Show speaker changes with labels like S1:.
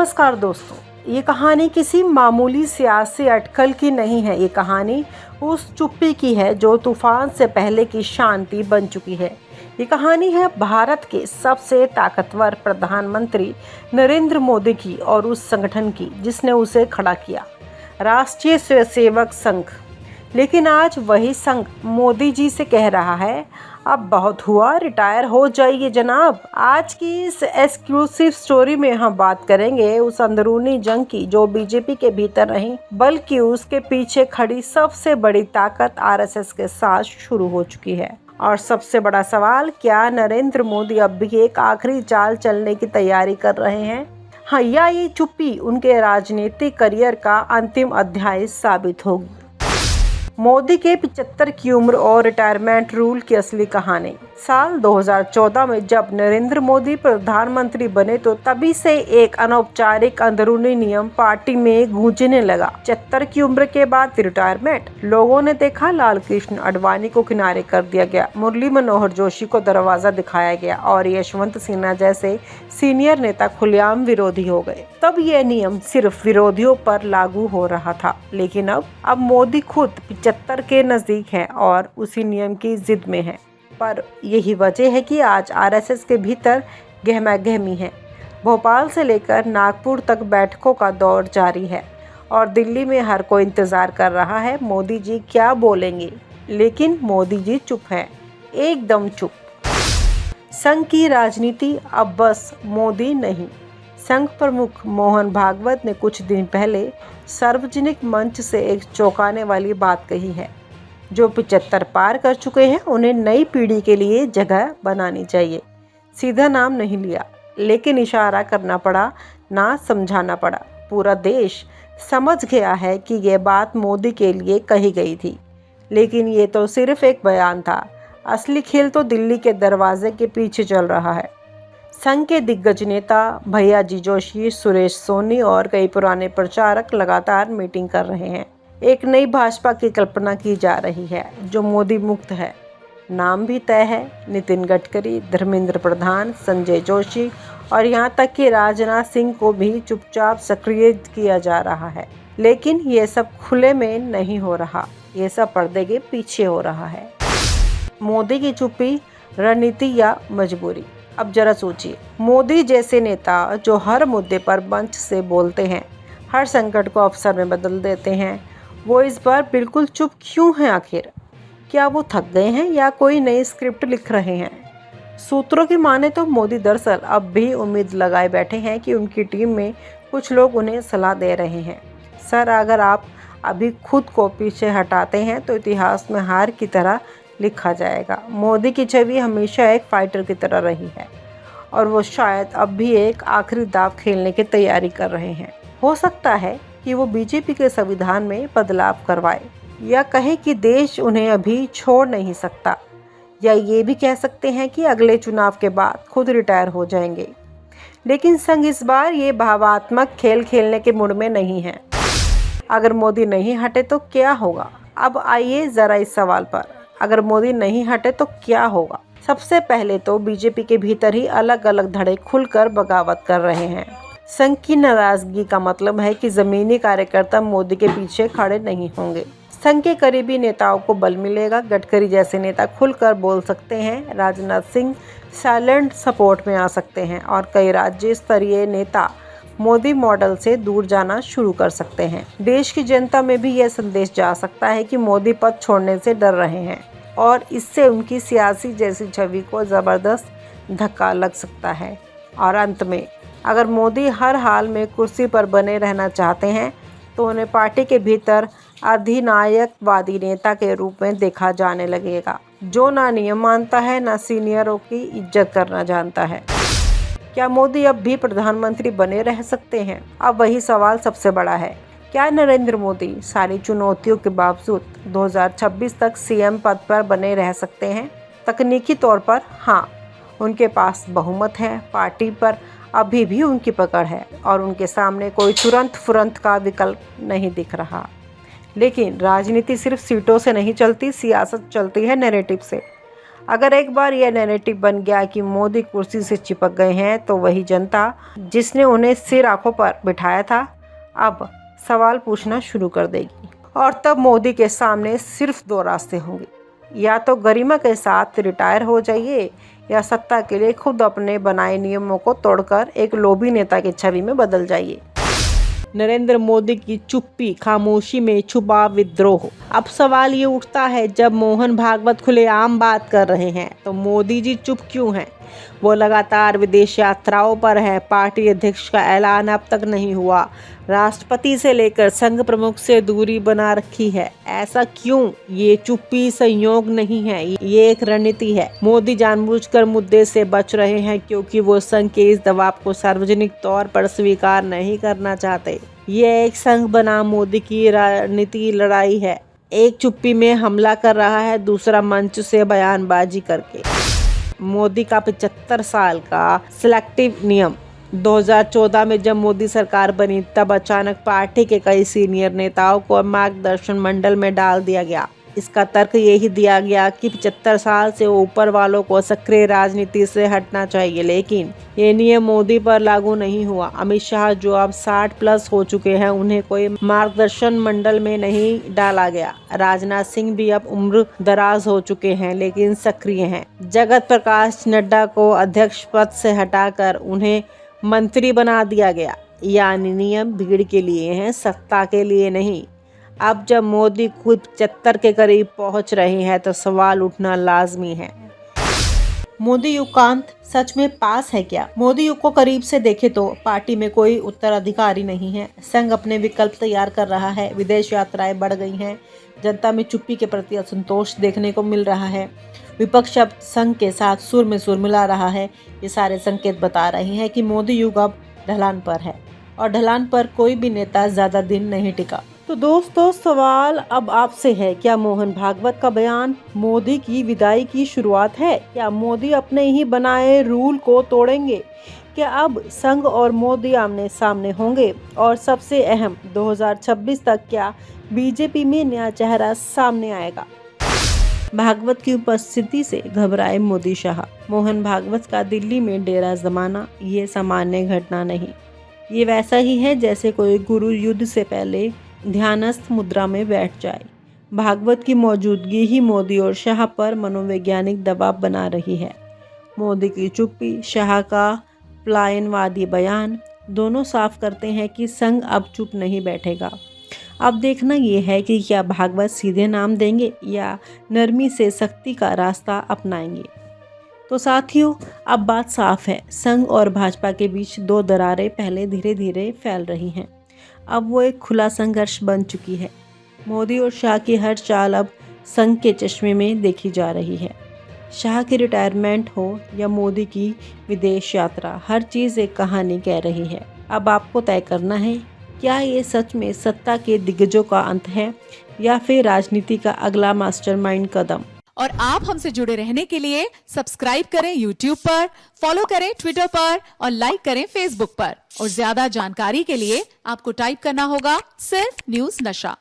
S1: नमस्कार दोस्तों, ये कहानी किसी मामूली सियासी अटकल की नहीं है। ये कहानी उस चुप्पी की है जो तूफान से पहले की शांति बन चुकी है। ये कहानी है भारत के सबसे ताकतवर प्रधानमंत्री नरेंद्र मोदी की और उस संगठन की जिसने उसे खड़ा किया, राष्ट्रीय स्वयंसेवक संघ। लेकिन आज वही संघ मोदी जी से कह रहा है, अब बहुत हुआ, रिटायर हो जाइए जनाब। आज की इस एक्सक्लूसिव स्टोरी में हम बात करेंगे उस अंदरूनी जंग की जो बीजेपी के भीतर नहीं बल्कि उसके पीछे खड़ी सबसे बड़ी ताकत आरएसएस के साथ शुरू हो चुकी है। और सबसे बड़ा सवाल, क्या नरेंद्र मोदी अब भी एक आखिरी चाल चलने की तैयारी कर रहे हैं? हाँ, या ये चुप्पी उनके राजनीतिक करियर का अंतिम अध्याय साबित होगी। मोदी के 75 की उम्र और रिटायरमेंट रूल की असली कहानी। साल 2014 में जब नरेंद्र मोदी प्रधानमंत्री बने तो तभी से एक अनौपचारिक अंदरूनी नियम पार्टी में गूंजने लगा। 75 की उम्र के बाद रिटायरमेंट। लोगों ने देखा, लाल कृष्ण आडवाणी को किनारे कर दिया गया, मुरली मनोहर जोशी को दरवाजा दिखाया गया और यशवंत सिन्हा जैसे सीनियर नेता खुलेआम विरोधी हो गए। तब यह नियम सिर्फ विरोधियों पर लागू हो रहा था, लेकिन अब मोदी खुद 75 के नजदीक है और उसी नियम की जिद में है। पर यही वजह है कि आज आरएसएस के भीतर गहमागहमी है। भोपाल से लेकर नागपुर तक बैठकों का दौर जारी है और दिल्ली में हर कोई इंतजार कर रहा है मोदी जी क्या बोलेंगे। लेकिन मोदी जी चुप हैं, एकदम चुप। संघ की राजनीति अब बस मोदी नहीं। संघ प्रमुख मोहन भागवत ने कुछ दिन पहले सार्वजनिक मंच से एक चौंकाने वाली बात कही है। जो 75 पार कर चुके हैं उन्हें नई पीढ़ी के लिए जगह बनानी चाहिए। सीधा नाम नहीं लिया, लेकिन इशारा करना पड़ा, ना समझाना पड़ा। पूरा देश समझ गया है कि ये बात मोदी के लिए कही गई थी, लेकिन ये तो सिर्फ एक बयान था। असली खेल तो दिल्ली के दरवाजे के पीछे चल रहा है। संघ के दिग्गज नेता भैयाजी जोशी, सुरेश सोनी और कई पुराने प्रचारक लगातार मीटिंग कर रहे हैं। एक नई भाजपा की कल्पना की जा रही है जो मोदी मुक्त है। नाम भी तय है, नितिन गडकरी, धर्मेंद्र प्रधान, संजय जोशी और यहाँ तक कि राजनाथ सिंह को भी चुपचाप सक्रिय किया जा रहा है। लेकिन ये सब खुले में नहीं हो रहा, ये सब पर्दे के पीछे हो रहा है। मोदी की चुप्पी, रणनीति या मजबूरी? अब जरा सोचिए, मोदी जैसे नेता जो हर मुद्दे पर मंच से बोलते हैं, हर संकट को अवसर में बदल देते हैं, वो इस बार बिल्कुल चुप क्यों हैं आखिर? क्या वो थक गए हैं या कोई नई स्क्रिप्ट लिख रहे हैं? सूत्रों की माने तो मोदी दरअसल अब भी उम्मीद लगाए बैठे हैं कि उनकी टीम में कुछ लोग उन्हें सलाह दे रहे हैं, सर अगर आप अभी खुद को पीछे हटाते हैं तो इतिहास में हार की तरह लिखा जाएगा। मोदी की छवि हमेशा एक फाइटर की तरह रही है और वो शायद अब भी एक आखिरी दाव खेलने की तैयारी कर रहे हैं। हो सकता है कि वो बीजेपी के संविधान में बदलाव करवाए या कहे कि देश उन्हें अभी छोड़ नहीं सकता, या ये भी कह सकते हैं कि अगले चुनाव के बाद खुद रिटायर हो जाएंगे। लेकिन संघ इस बार ये भावात्मक खेल खेलने के मूड में नहीं है। अगर मोदी नहीं हटे तो क्या होगा? अब आइए ज़रा इस सवाल पर, अगर मोदी नहीं हटे तो क्या होगा? सबसे पहले तो बीजेपी के भीतर ही अलग अलग धड़े खुलकर बगावत कर रहे हैं। संघ की नाराजगी का मतलब है कि जमीनी कार्यकर्ता मोदी के पीछे खड़े नहीं होंगे। संघ के करीबी नेताओं को बल मिलेगा। गडकरी जैसे नेता खुलकर बोल सकते हैं, राजनाथ सिंह साइलेंट सपोर्ट में आ सकते हैं और कई राज्य स्तरीय नेता मोदी मॉडल से दूर जाना शुरू कर सकते हैं। देश की जनता में भी यह संदेश जा सकता है कि मोदी पद छोड़ने से डर रहे हैं और इससे उनकी सियासी जैसी छवि को ज़बरदस्त धक्का लग सकता है। और अंत में, अगर मोदी हर हाल में कुर्सी पर बने रहना चाहते हैं तो उन्हें पार्टी के भीतर अधिनायकवादी नेता के रूप में देखा जाने लगेगा, जो ना नियम मानता है ना सीनियरों की इज्जत करना जानता है। क्या मोदी अब भी प्रधानमंत्री बने रह सकते हैं? अब वही सवाल सबसे बड़ा है। क्या नरेंद्र मोदी सारी चुनौतियों के बावजूद 2026 तक सीएम पद पर बने रह सकते हैं? तकनीकी तौर पर हाँ, उनके पास बहुमत है, पार्टी पर अभी भी उनकी पकड़ है और उनके सामने कोई तुरंत फुरंत का विकल्प नहीं दिख रहा। लेकिन राजनीति सिर्फ सीटों से नहीं चलती, सियासत चलती है नैरेटिव से। अगर एक बार यह नैरेटिव बन गया कि मोदी कुर्सी से चिपक गए हैं तो वही जनता जिसने उन्हें सिर आंखों पर बिठाया था अब सवाल पूछना शुरू कर देगी। और तब मोदी के सामने सिर्फ दो रास्ते होंगे, या तो गरिमा के साथ रिटायर हो जाइए या सत्ता के लिए खुद अपने बनाए नियमों को तोड़कर एक लोभी नेता की छवि में बदल जाइए। नरेंद्र मोदी की चुप्पी, खामोशी में छुपा विद्रोह। अब सवाल ये उठता है, जब मोहन भागवत खुलेआम बात कर रहे हैं तो मोदी जी चुप क्यों हैं? वो लगातार विदेश यात्राओं पर है, पार्टी अध्यक्ष का ऐलान अब तक नहीं हुआ, राष्ट्रपति से लेकर संघ प्रमुख से दूरी बना रखी है। ऐसा क्यों? ये चुप्पी संयोग नहीं है, ये एक रणनीति है। मोदी जानबूझकर मुद्दे से बच रहे हैं क्योंकि वो संघ के इस दबाव को सार्वजनिक तौर पर स्वीकार नहीं करना चाहते। ये एक संघ बनाम मोदी की रणनीति लड़ाई है। एक चुप्पी में हमला कर रहा है, दूसरा मंच से बयानबाजी करके। मोदी का 75 साल का सिलेक्टिव नियम। 2014 में जब मोदी सरकार बनी तब अचानक पार्टी के कई सीनियर नेताओं को मार्गदर्शन मंडल में डाल दिया गया। इसका तर्क यही दिया गया कि 75 साल से ऊपर वालों को सक्रिय राजनीति से हटना चाहिए, लेकिन ये नियम मोदी पर लागू नहीं हुआ। अमित शाह जो अब 60 प्लस हो चुके हैं, उन्हें कोई मार्गदर्शन मंडल में नहीं डाला गया। राजनाथ सिंह भी अब उम्र दराज हो चुके हैं लेकिन सक्रिय हैं। जगत प्रकाश नड्डा को अध्यक्ष पद से हटाकर उन्हें मंत्री बना दिया गया। यानी नियम भीड़ के लिए हैं, सत्ता के लिए नहीं। अब जब मोदी खुद 75 के करीब पहुंच रहे हैं तो सवाल उठना लाजमी है, मोदी युगांत सच में पास है क्या? मोदी युग को करीब से देखे तो पार्टी में कोई उत्तराधिकारी नहीं है। संघ अपने विकल्प तैयार कर रहा है, विदेश यात्राएं बढ़ गई हैं, जनता में चुप्पी के प्रति असंतोष देखने को मिल रहा है, विपक्ष अब संघ के साथ सुर में सुर मिला रहा है। ये सारे संकेत बता रहे हैं कि मोदी युग अब ढलान पर है और ढलान पर कोई भी नेता ज्यादा दिन नहीं टिका। तो दोस्तों, सवाल अब आपसे है, क्या मोहन भागवत का बयान मोदी की विदाई की शुरुआत है? क्या मोदी अपने ही बनाए रूल को तोड़ेंगे? क्या अब संघ और मोदी आमने सामने होंगे? और सबसे अहम, 2026 तक क्या बीजेपी में नया चेहरा सामने आएगा? भागवत की उपस्थिति से घबराए मोदी शाह। मोहन भागवत का दिल्ली में डेरा जमाना ये सामान्य घटना नहीं। ये वैसा ही है जैसे कोई गुरु युद्ध से पहले ध्यानस्थ मुद्रा में बैठ जाए। भागवत की मौजूदगी ही मोदी और शाह पर मनोवैज्ञानिक दबाव बना रही है। मोदी की चुप्पी, शाह का पलायनवादी बयान दोनों साफ करते हैं कि संघ अब चुप नहीं बैठेगा। अब देखना ये है कि क्या भागवत सीधे नाम देंगे या नरमी से सख्ती का रास्ता अपनाएंगे। तो साथियों, अब बात साफ है, संघ और भाजपा के बीच दो दरारें पहले धीरे धीरे फैल रही हैं। अब वो एक खुला संघर्ष बन चुकी है। मोदी और शाह की हर चाल अब संघ के चश्मे में देखी जा रही है। शाह की रिटायरमेंट हो या मोदी की विदेश यात्रा, हर चीज़ एक कहानी कह रही है। अब आपको तय करना है, क्या ये सच में सत्ता के दिग्गजों का अंत है या फिर राजनीति का अगला मास्टरमाइंड कदम?
S2: और आप हमसे जुड़े रहने के लिए सब्सक्राइब करें YouTube पर, फॉलो करें Twitter पर और लाइक करें Facebook पर। और ज्यादा जानकारी के लिए आपको टाइप करना होगा सिर्फ न्यूज़ नशा।